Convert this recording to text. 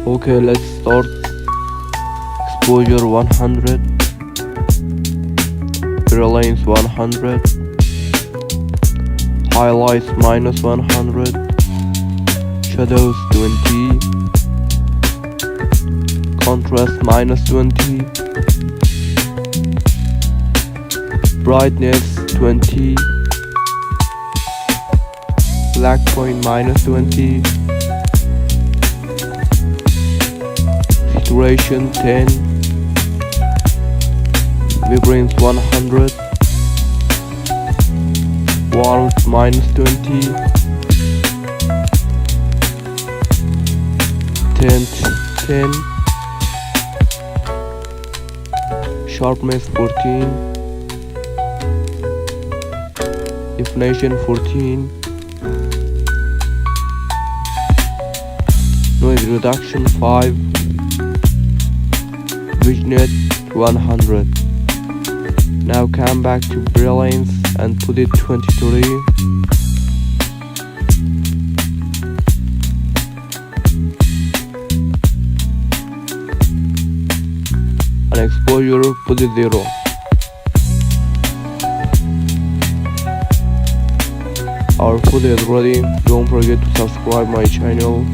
Okay, let's start. Exposure 100, brilliance 100, highlights minus 100, shadows 20, contrast minus 20, brightness 20, black point minus 20, saturation 10, vibrance 100, warmth minus 20, tint 10, sharpness 14, definition 14, noise reduction 5, vignette 100. Now come back to brilliance and put it 23. And exposure put it 0. Our food is ready. Don't forget to subscribe my channel.